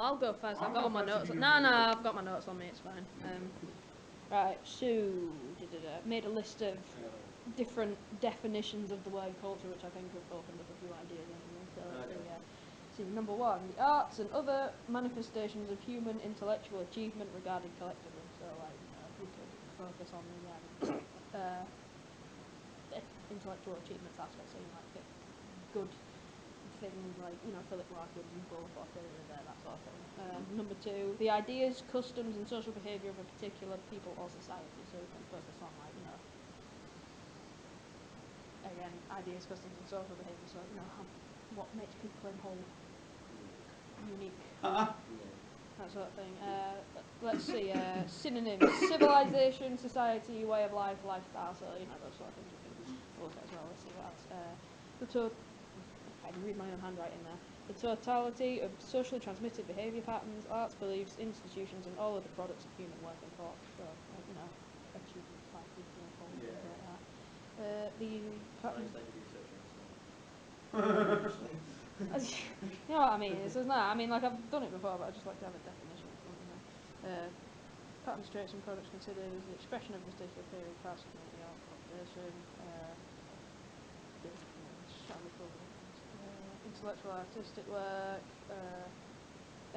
I'll go first. I've I'll got go all my first if notes. you're No, gonna no, do it. I've got my notes on me. It's fine. Right, so made a list of different definitions of the word culture, which I think have opened up a few ideas anyway. So let's see. Number one, the arts and other manifestations of human intellectual achievement regarded collectively. So like we could focus on the intellectual achievements aspect. So you might get good things like, Philip Larkin, Paul Potter, that sort of thing. Number two, the ideas, customs, and social behaviour of a particular people or society. So we can focus on, again, ideas, customs, and social behaviour. So, what makes people in whole, unique, that sort of thing. Let's see, synonyms: civilization, society, way of life, lifestyle. So, those sort of things we can look at as well. Let's see what else. I can read my own handwriting there. The totality of socially transmitted behaviour patterns, arts, beliefs, institutions, and all other products of human work and thought. So, achievements like things like that. The patterns. You know what I mean? It's not. I mean, like I've done it before, but I just like to have a definition or something. Patterns, traits, and products considered as the expression of a particular period, past, community, or population. Intellectual, artistic work,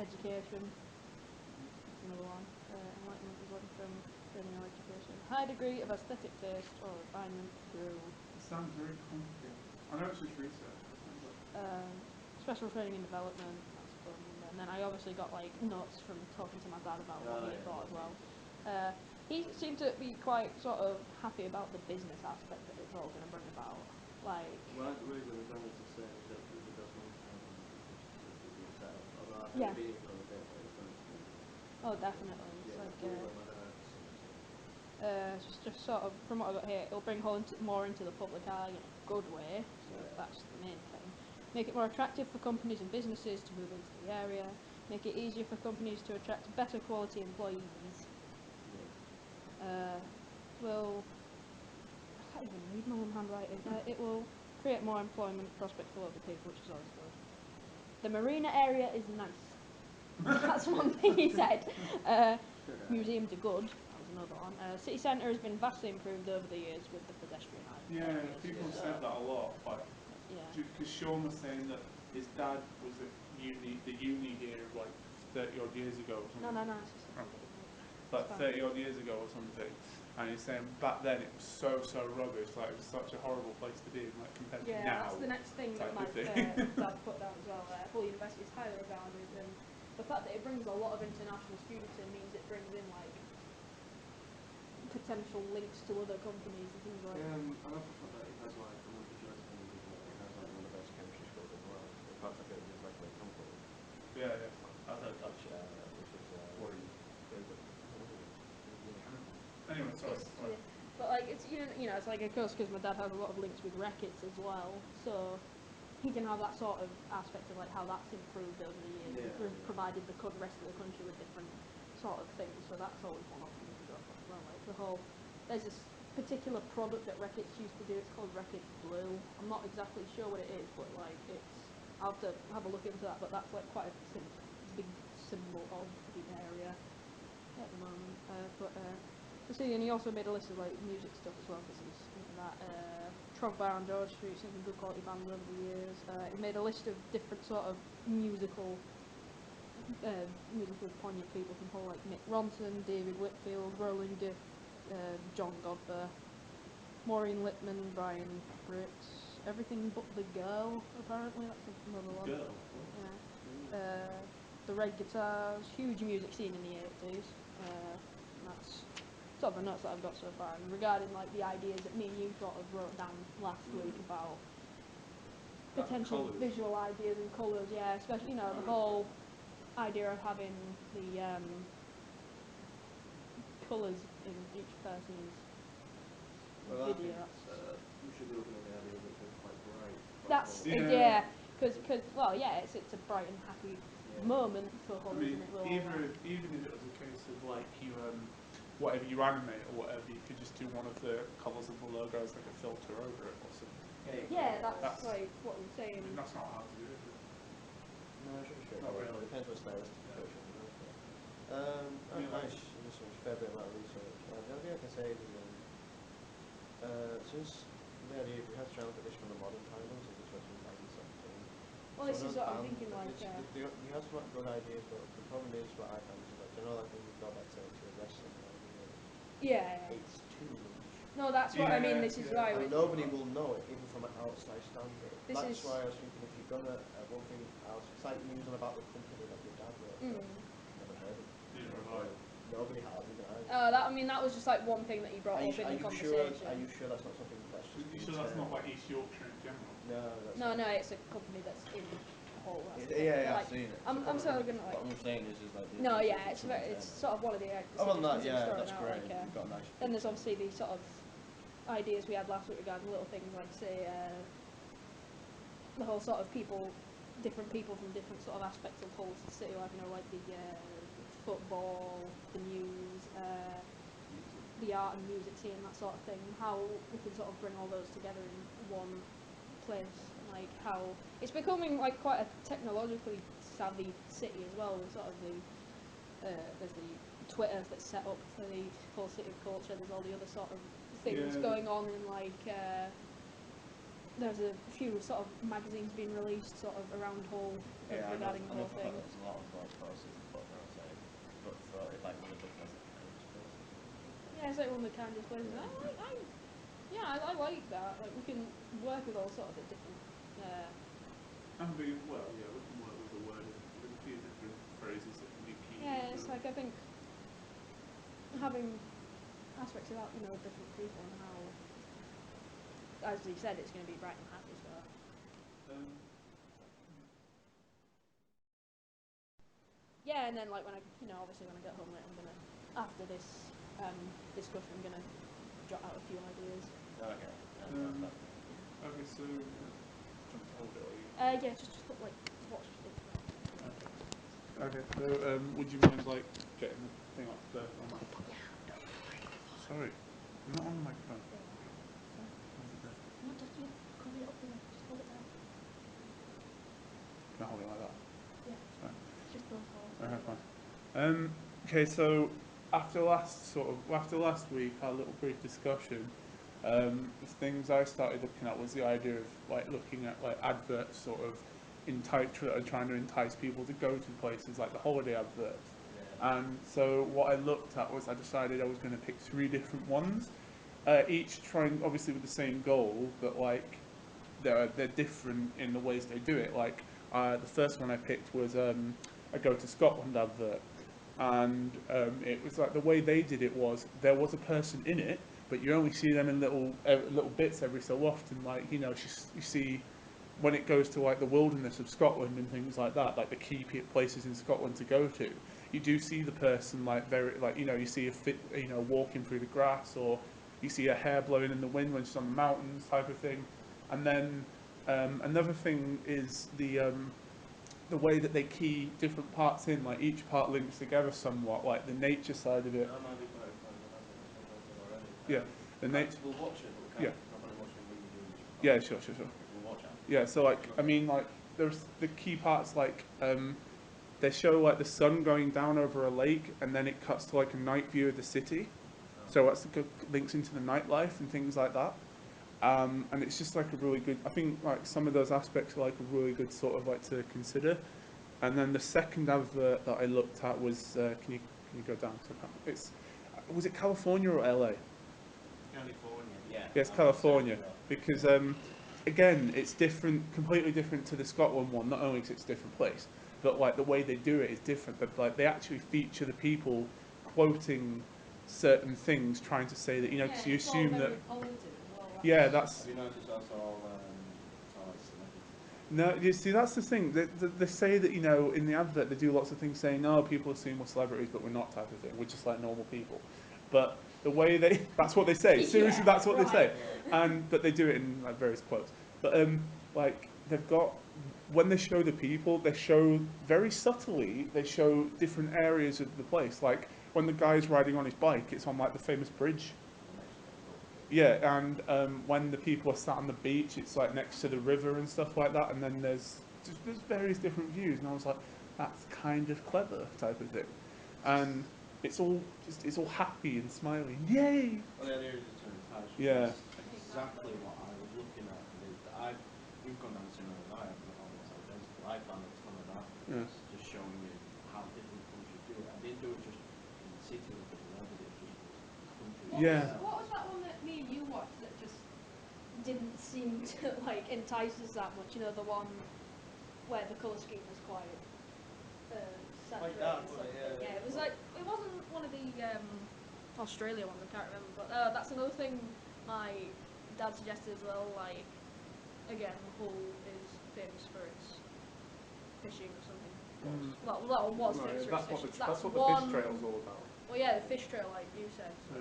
education. That's another one. Enlightenment is looking from learning or education. High degree of aesthetic taste or refinement through. It sounds very complicated. I know it's just research. Special training and development. That's fun. And then I obviously got notes from talking to my dad about what he thought as well. He seemed to be quite sort of happy about the business aspect that it's all going to bring about. Well, that's really good. As to say that the doesn't although Yeah. I've been for a bit, but it's Oh, definitely. It's just sort of, from what I got here, it'll bring more into the public eye in a good way, so that's the main thing. Make it more attractive for companies and businesses to move into the area. Make it easier for companies to attract better quality employees. I can't even read my own handwriting. It will create more employment prospects for local people, which is always good. The marina area is nice. That's one thing he said. Museums are good. That was another one. City centre has been vastly improved over the years with the pedestrian areas. Yeah, people have said that a lot. Because Sean was saying that his dad was at the uni here 30 odd years ago or something. No. 30 odd years ago or something. And he's saying back then it was so rubbish, it was such a horrible place to be, compared to now. Yeah, that's the next thing that my dad put down as well. Full university is highly regarded, and the fact that it brings a lot of international students in means it brings in potential links to other companies and things like that. I love the fact that it has one of the jokes when we did that, it has one of the best chemistry schools in the world. It looks like it's like a company. Yeah. I don't touch which is worrying. Anyway, sorry. Yeah. But it's it's of course because my dad has a lot of links with Reckitt's as well, so he can have that sort of aspect of how that's improved over the years, provided the rest of the country with different sort of things. So that's always one of them to go for as well. There's this particular product that Reckitt's used to do. It's called Reckitt's Blue. I'm not exactly sure what it is, but I'll have to have a look into that. But that's quite a big symbol of the area at the moment. And he also made a list of music stuff as well, because he's into that. Trog Bar on George Street, singing good quality bands over the years. He made a list of different sort of musically poignant people from whole, Mick Ronson, David Whitfield, Roland Dick, John Godber, Maureen Lipman, Brian Fritz, Everything But the Girl, apparently, that's another one. Girl? Yeah. The Red Guitars, huge music scene in the 80s. That's sort of the notes that I've got so far. And regarding the ideas that me and you sort of wrote down last week about potential visual ideas and colours, especially the whole idea of having the colours in each person's video. We should be looking at the idea which is quite bright. Because it's a bright and happy moment for Holly, isn't it? Even if it was a case of you whatever you animate or whatever, you could just do one of the colours of the logo as a filter over it or something. That's what I'm saying. That's not hard to do, is it? No, it should be Not really. It depends what stylistic. since the idea, if we have to try and look at this from the modern timelines, as it's 2017. Well, So this is those what I'm bands, thinking, like, they have some like, good ideas, but the problem is what I found is like, you know, like when you go back to wrestling and everything, yeah. it's too niche. No, that's what I mean. Yeah, This is yeah. why And we, nobody will know it, even from an outside standpoint. This That's is- why I was thinking if you're gonna, one thing else, it's like news on about the company that your dad worked for. Never heard of it. Neither have I. Nobody has, even I. that was just like one thing that he brought up in the conversation. Are you sure that's not something that's Are just you sure that's not like East Yorkshire in general? No, that's No, it's a company that's in Hull. That's the thing. Yeah, Like, I've seen it. I'm sort of gonna What like. I'm saying is like. No, yeah, it's sort of one of the Oh, well, that, suggestions he was yeah, throwing that's out. great. Like, You've got a nice. then there's obviously the sort of ideas we had last week regarding little things like, say, the whole sort of different people from different sort of aspects of Hull City, like, you know, like the football, the news, the art and music scene, that sort of thing. How we can sort of bring all those together in one place, like how it's becoming like quite a technologically savvy city as well. With sort of there's the Twitter that's set up for the whole city of culture. There's all the other sort of things going on, and like there's a few sort of magazines being released sort of around Hull regarding the whole thing. There's a lot of posters and stuff around saying, but for it's like one of the most kindest places. Yeah, it's like one of the kindest places. I like that. Like we can work with all sorts of different. And we can work with the word with a few different phrases that can be key. Yeah, it's like I think having aspects about different people and how, as he said, it's going to be bright and happy. So. Yeah, and then like when I obviously when I get home later, I'm gonna after this discussion, I'm gonna jot out a few ideas. Okay. Okay, so jump forward, or you? Yeah, just put like watch it. Okay, so would you mind like getting the thing up there on that? Sorry, I'm not on the microphone. No, just cover it up with it. Just hold it down. Can I hold it like that? Yeah. Sorry. Just go for it. Okay, fine. Okay, so after last week, our little brief discussion, the things I started looking at was the idea of like looking at like adverts sort of trying to entice people to go to places like the holiday adverts. And so what I looked at was I decided I was going to pick 3 different ones, each trying obviously with the same goal, but like they're different in the ways they do it. Like the first one I picked was a Go to Scotland advert, and it was like the way they did it was there was a person in it, but you only see them in little bits every so often. Like you see when it goes to like the wilderness of Scotland and things like that, like the key places in Scotland to go to, you do see the person like very like you see a walking through the grass, or you see a hair blowing in the wind when she's on the mountains type of thing. And then another thing is the way that they key different parts in, like each part links together somewhat, like the nature side of it. Yeah, the nature. We'll watch it, but we can't. Not going to watch it when you do this. Yeah, sure. We'll watch it. Yeah, so like I mean, like there's the key parts like they show like the sun going down over a lake, and then it cuts to like a night view of the city. So that's links into the nightlife and things like that. And it's just like a really good. I think like some of those aspects are like a really good sort of like to consider. And then the second advert that I looked at was can you go down? Was it California or LA? California, yeah. Yes, California, because again, it's different, completely different to the Scotland one. Not only because it's a different place, but like the way they do it is different. But like they actually feature the people quoting certain things, trying to say that because you assume that. Yeah, that's. Have you noticed that's all like celebrities? No, you see, that's the thing. They say that in the advert they do lots of things saying, "No, people assume we're celebrities, but we're not," type of thing. We're just like normal people. But the way that's what they say. Seriously, that's what they say. But they do it in like various quotes. But like they've got when they show the people, they show very subtly. They show different areas of the place. Like when the guy's riding on his bike, it's on like the famous bridge. Yeah, and when the people are sat on the beach, it's like next to the river and stuff like that. And then there's various different views, and I was like, that's kind of clever, type of thing. And it's all happy and smiling. Yay! Well, the idea is just to entice. Yeah. exactly what I was looking at. You've gone down the same road as I have, almost identical. I found a ton of that, just showing you how different countries do it. I didn't do it just in the city of the world, I did it just countries. What was that one that me and you watched that just didn't seem to like entice us that much? You know, the one where the colour scheme was quite saturated. Yeah, it was like, it wasn't one of the Australia ones, I can't remember, but that's another thing my dad suggested as well. Like, again, Hull is famous for its fishing or something. Well, was famous for its fishing. That's what the fish trail's all about. Well, yeah, the fish trail, like you said. So,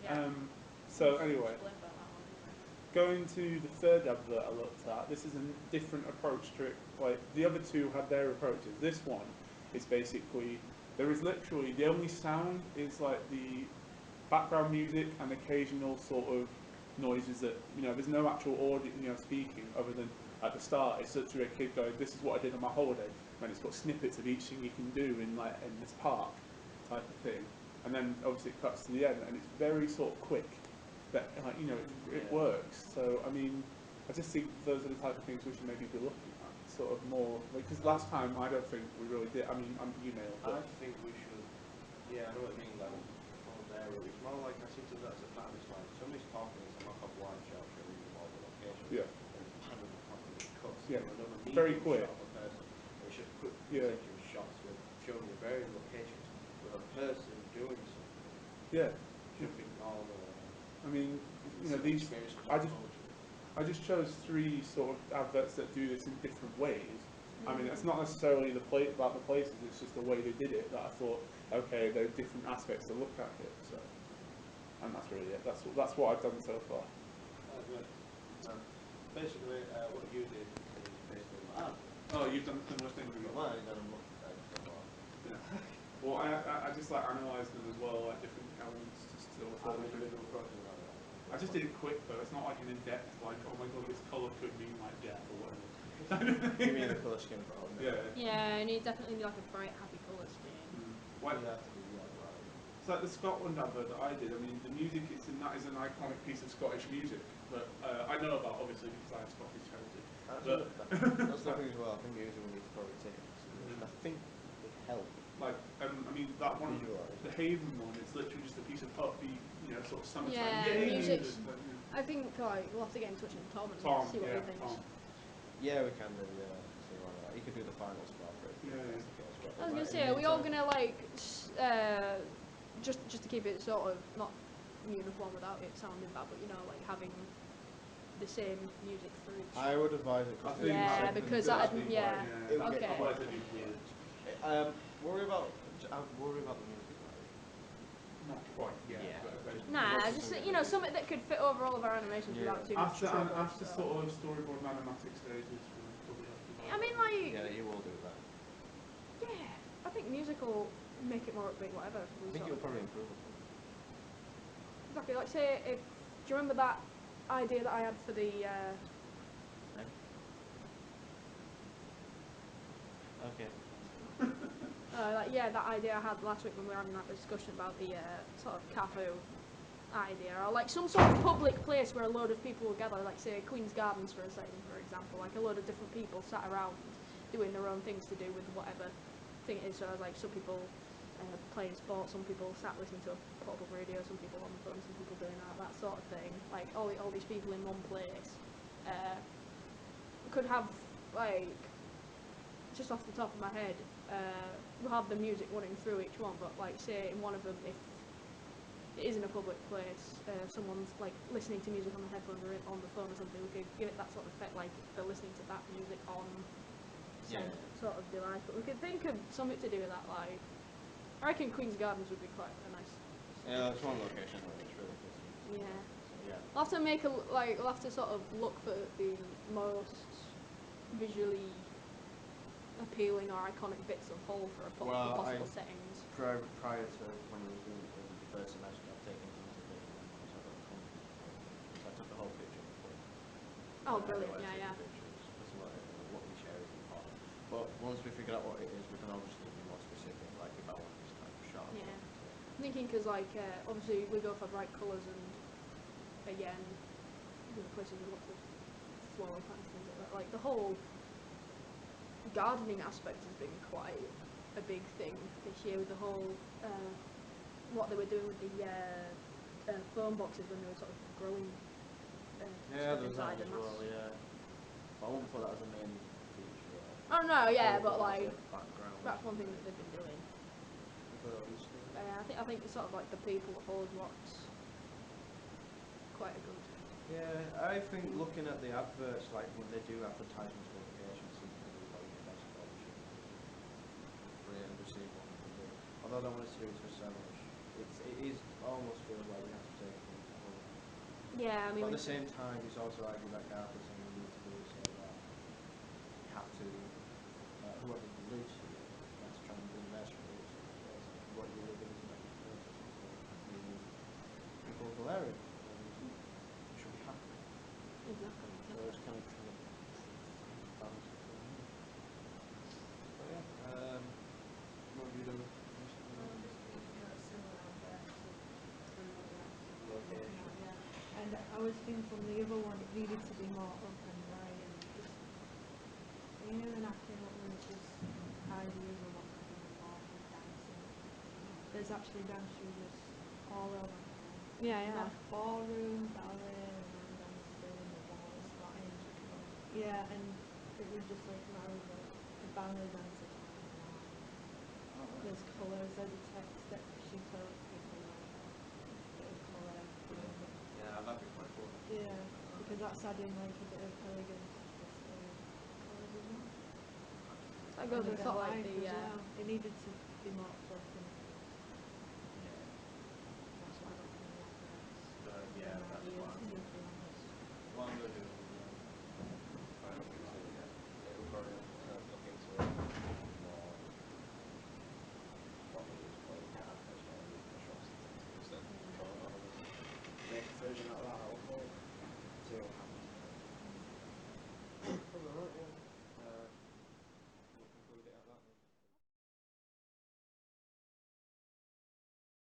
yeah. So anyway, going to the third advert I looked at, this is a different approach to it. Like, the other two had their approaches. This one is basically, there is literally, the only sound is like the background music and occasional sort of noises that, you know, there's no actual audio, you know, speaking, other than at the start it's literally a kid going, this is what I did on my holiday, and it's got snippets of each thing you can do in like in this park type of thing, and then obviously it cuts to the end and it's very sort of quick, but like, you know, it works. So I mean, I just think those are the type of things we should maybe be looking at, sort of more, because last time I don't think we really did. I mean, you nailed it. I think we should, I know what I mean, like, it's more like, I see to that as a pattern. It's like somebody's talking, it's a mock up wide shot showing you all the location, and it's pattern and cuts to another very quick shot of a person. It's just quick consecutive shots with showing you various locations with a person doing something. Jumping all the I mean, you know, these, I just chose 3 sort of adverts that do this in different ways. I mean, it's not necessarily about the places, it's just the way they did it that I thought, okay, there are different aspects to look at it. So, and that's really it. That's what I've done so far. Basically, what you did is basically you've done similar things with well, you done Well, I just like analysed them as well, like different elements, just to I just did it quick though. It's not like an in-depth, like, oh my god, this colour could mean like death or whatever. Give me the colour scheme for all. Yeah, and you definitely need like a bright, happy colour scheme. It's like the Scotland advert that I did. I mean, the music is an iconic piece of Scottish music that I know about, obviously, because I have Scottish heritage. That's the thing as well. I think music will need to probably take into consideration. I think it helped. Like, I mean, that one, the Haven one, it's literally just a piece of upbeat, you know, sort of summertime. Music. I think we'll have to get in touch with Tom and see what he thinks. Yeah, we can do. You could do the final spot for it. I was gonna say, are we all gonna like just to keep it sort of not uniform without it sounding bad, but you know, like having the same music for each. I would advise it. Because okay. Otherwise it'd be weird. Worry about the music. Not quite yet. Just you know, something that could fit over all of our animations without too much trouble. After sort of storyboard and animatic stages, we'll probably have to go. I mean, like. Yeah, you will do that. Yeah, I think music will make it more upbeat, whatever. I think it'll probably improve it. Exactly. Like, say, do you remember that idea that I had for the? Okay. That idea I had last week when we were having that discussion about the sort of cafe idea, or like some sort of public place where a load of people will gather, like say Queen's Gardens for a second, for example, like a load of different people sat around doing their own things to do with whatever thing it is. So like some people playing sports, some people sat listening to a portable radio, some people on the phone, some people doing that sort of thing. Like all these people in one place could have, like, just off the top of my head, we'll have the music running through each one, but like say in one of them, if it is in a public place, someone's like listening to music on the headphones or on the phone or something, we could give it that sort of effect, like they're listening to that music on some sort of device. But we could think of something to do with that, like, I reckon Queen's Gardens would be quite a nice. Yeah, that's one location where it's really good. Yeah. We'll have to we'll have to sort of look for the most visually appealing or iconic bits of Hull for possible settings. Prior to when we were doing the first semester, I've taken it into the I took the whole picture of the book. Oh, brilliant! Yeah. That's what we share is important. But once we figure out what it is, we can obviously be more specific, like if I want this type of shot. Yeah. I'm thinking because, like, obviously we go for bright colours, and again, places with lots of floral plants and things like that. Like the whole gardening aspect has been quite a big thing this year with the whole what they were doing with the foam boxes when they were sort of growing stuff inside and well, yeah. But I wouldn't put that as a main feature. Oh no, yeah, but Probably like background. that's one thing that they've been doing. I think it's sort of like the people hold what's quite a good. Yeah, I think looking at the adverts, like when they do advertisements for locations, seems to be like the best option. Really receive what we can do. Although I don't want us to do it to so much. It is almost feels like we have to take it to home. Yeah, I mean. But at the same time, he's also arguing that Gareth is saying we need to do it so that we have to, whoever the lives here, let's try and bring their skills. What you live in is not a local area. And you should be happy. Exactly. So it's kind of trying to balance it for me. But yeah, what have you done? Location. And I was thinking the other one, it needed to be more up and right and just, and acting up with just ideas of what could be involved with dancing. There's actually dance studios all over. Yeah. Like ballroom, ballet, and dancing, the walls, Latin. Yeah, and it was just like the ballet dancers. There's colours, there's a text that she told people like a bit of colour. Yeah, that'd be quite cool. Yeah, because that's adding like a bit of elegance to the colours as well. That goes with sort of like the It needed to be more uplifting